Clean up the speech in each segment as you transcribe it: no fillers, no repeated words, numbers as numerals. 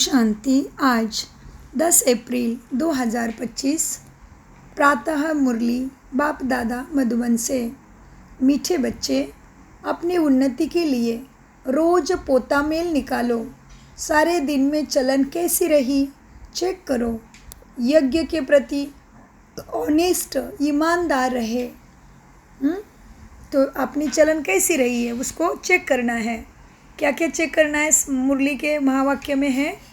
शांति। आज 10 अप्रैल 2025 प्रातः मुरली बाप दादा मधुबन से। मीठे बच्चे, अपनी उन्नति के लिए रोज पोता मेल निकालो। सारे दिन में चलन कैसी रही चेक करो। यज्ञ के प्रति ऑनेस्ट ईमानदार रहे। तो अपनी चलन कैसी रही है उसको चेक करना है। क्या क्या चेक करना है? मुरली के महावाक्य में है,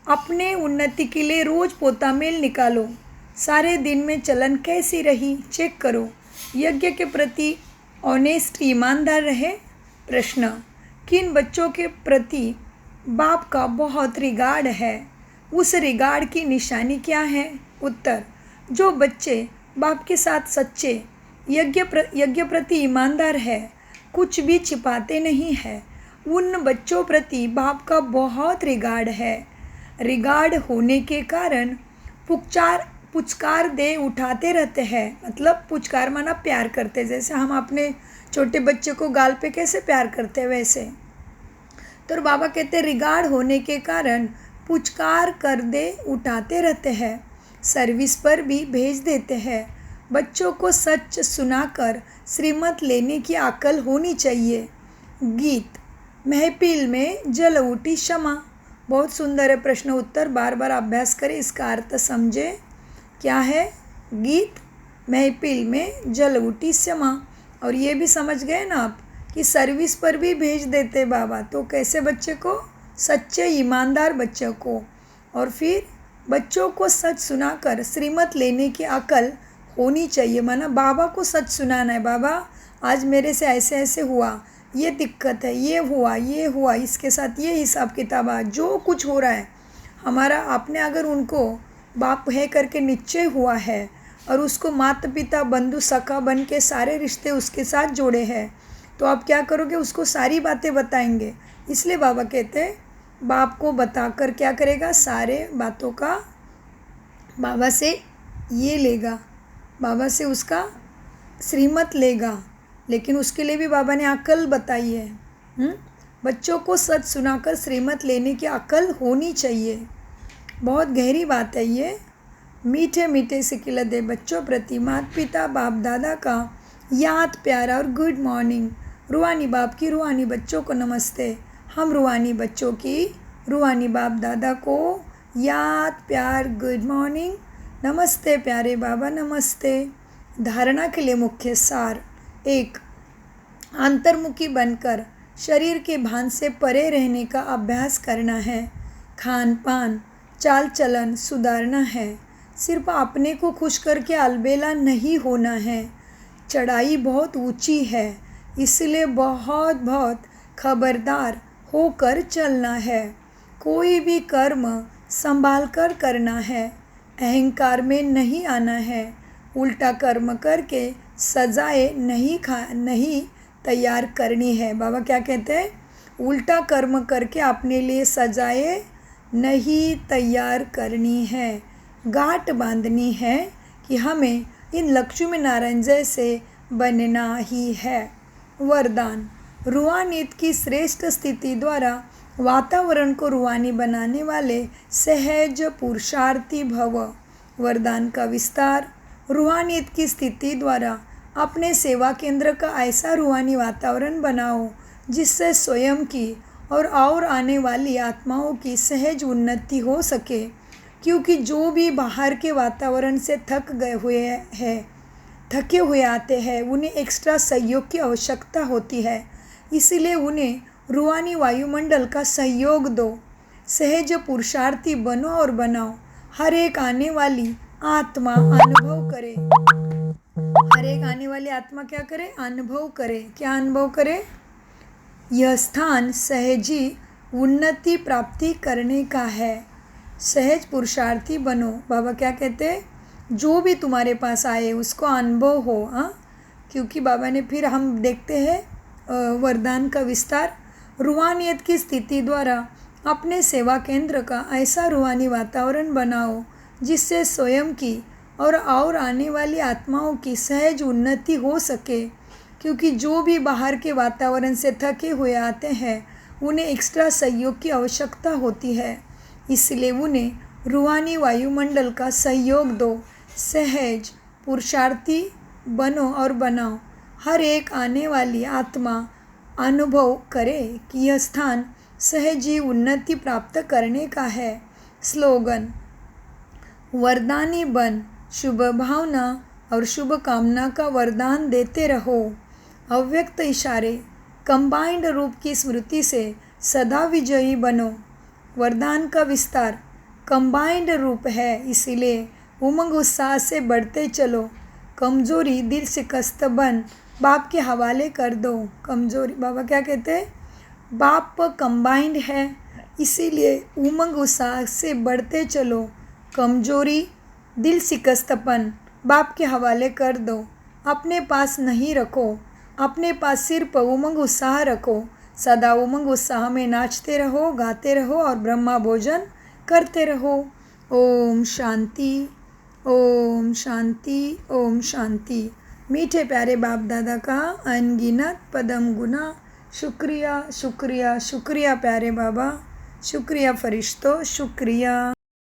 अपने उन्नति के लिए रोज पोता मेल निकालो। सारे दिन में चलन कैसी रही चेक करो। यज्ञ के प्रति ऑनेस्ट ईमानदार रहे। प्रश्न, किन बच्चों के प्रति बाप का बहुत रिगार्ड है? उस रिगार्ड की निशानी क्या है? उत्तर, जो बच्चे बाप के साथ सच्चे यज्ञ प्रति ईमानदार है, कुछ भी छिपाते नहीं है, उन बच्चों प्रति बाप का बहुत रिगार्ड है। रिगार्ड होने के कारण पुचकार दे उठाते रहते हैं। मतलब पुचकार माना प्यार करते, जैसे हम अपने छोटे बच्चे को गाल पे कैसे प्यार करते हैं वैसे। तो बाबा कहते रिगार्ड होने के कारण पुचकार कर दे उठाते रहते हैं, सर्विस पर भी भेज देते हैं। बच्चों को सच सुनाकर श्रीमत लेने की अक्ल होनी चाहिए। गीत, महफिल में जल उठी क्षमा। बहुत सुंदर है प्रश्न उत्तर, बार बार अभ्यास करें, इसका अर्थ समझे। क्या है? गीत, महफिल में जल उठी क्षमा। और ये भी समझ गए ना आप कि सर्विस पर भी भेज देते बाबा। तो कैसे बच्चे को? सच्चे ईमानदार बच्चों को। और फिर बच्चों को सच सुनाकर श्रीमत लेने की अक्ल होनी चाहिए। माना बाबा को सच सुनाना है, बाबा आज मेरे से ऐसे ऐसे हुआ, ये दिक्कत है, ये हुआ, इसके साथ ये हिसाब किताब है, जो कुछ हो रहा है हमारा। आपने अगर उनको बाप है करके निश्चय हुआ है और उसको माता पिता बंधु सखा बन के सारे रिश्ते उसके साथ जोड़े हैं, तो आप क्या करोगे? उसको सारी बातें बताएंगे। इसलिए बाबा कहते हैं बाप को बताकर क्या करेगा? सारे बातों का बाबा से ये लेगा, बाबा से उसका श्रीमत लेगा। लेकिन उसके लिए भी बाबा ने अक्ल बताई है। बच्चों को सच सुनाकर श्रीमत लेने की अक्ल होनी चाहिए। बहुत गहरी बात है ये। मीठे मीठे सिकिल दे बच्चों प्रति माता पिता बाप दादा का याद प्यारा और गुड मॉर्निंग। रूहानी बाप की रूहानी बच्चों को नमस्ते। हम रूहानी बच्चों की रूहानी बाप दादा को याद प्यार गुड मॉर्निंग। नमस्ते प्यारे बाबा, नमस्ते। धारणा के लिए मुख्य सार: 1. अंतर्मुखी बनकर शरीर के भान से परे रहने का अभ्यास करना है। खान पान चाल चलन सुधारना है। सिर्फ अपने को खुश करके अलबेला नहीं होना है। चढ़ाई बहुत ऊंची है, इसलिए बहुत खबरदार होकर चलना है। कोई भी कर्म संभाल कर करना है। अहंकार में नहीं आना है। उल्टा कर्म करके सजाए नहीं तैयार करनी है। बाबा क्या कहते हैं? उल्टा कर्म करके अपने लिए सजाए नहीं तैयार करनी है। गांठ बांधनी है कि हमें इन लक्ष्मी नारायण जैसे बनना ही है। वरदान, रूहानियत की श्रेष्ठ स्थिति द्वारा वातावरण को रूहानी बनाने वाले सहज पुरुषार्थी भव। वरदान का विस्तार, रूहानियत की स्थिति द्वारा अपने सेवा केंद्र का ऐसा रूहानी वातावरण बनाओ जिससे स्वयं की और आने वाली आत्माओं की सहज उन्नति हो सके। क्योंकि जो भी बाहर के वातावरण से थके हुए आते हैं, उन्हें एक्स्ट्रा सहयोग की आवश्यकता होती है। इसीलिए उन्हें रूहानी वायुमंडल का सहयोग दो। सहज पुरुषार्थी बनो और बनाओ। हर एक आने वाली आत्मा अनुभव करे। हर एक आने वाली आत्मा क्या करे? अनुभव करे। क्या अनुभव करे? यह स्थान सहजी उन्नति प्राप्ति करने का है। सहज पुरुषार्थी बनो। बाबा क्या कहते हैं? जो भी तुम्हारे पास आए उसको अनुभव हो। क्योंकि बाबा ने फिर हम देखते हैं वरदान का विस्तार, रूहानियत की स्थिति द्वारा अपने सेवा केंद्र का ऐसा रूहानी वातावरण बनाओ जिससे स्वयं की और आने वाली आत्माओं की सहज उन्नति हो सके। क्योंकि जो भी बाहर के वातावरण से थके हुए आते हैं, उन्हें एक्स्ट्रा सहयोग की आवश्यकता होती है। इसलिए उन्हें रूहानी वायुमंडल का सहयोग दो। सहज पुरुषार्थी बनो और बनाओ। हर एक आने वाली आत्मा अनुभव करे कि यह स्थान सहजी उन्नति प्राप्त करने का है। स्लोगन: वरदानी बन, शुभ भावना और शुभ कामना का वरदान देते रहो। अव्यक्त इशारे: कंबाइंड रूप की स्मृति से सदा विजयी बनो। वरदान का विस्तार: कंबाइंड रूप है, इसीलिए उमंग उत्साह से बढ़ते चलो। कमजोरी दिल शिकस्त बन, बाप के हवाले कर दो। कमजोरी, बाबा क्या कहते हैं? बाप कंबाइंड है, इसीलिए उमंग उत्साह से बढ़ते चलो। कमजोरी दिल शिकस्तपन बाप के हवाले कर दो। अपने पास नहीं रखो, अपने पास सिर्फ उमंग उत्साह रखो। सदा उमंग उत्साह में नाचते रहो, गाते रहो और ब्रह्मा भोजन करते रहो। ओम शांति, ओम शांति, ओम शांति। मीठे प्यारे बाप दादा का अनगिनत पदम गुना शुक्रिया, शुक्रिया, शुक्रिया प्यारे बाबा, शुक्रिया फरिश्तों, शुक्रिया।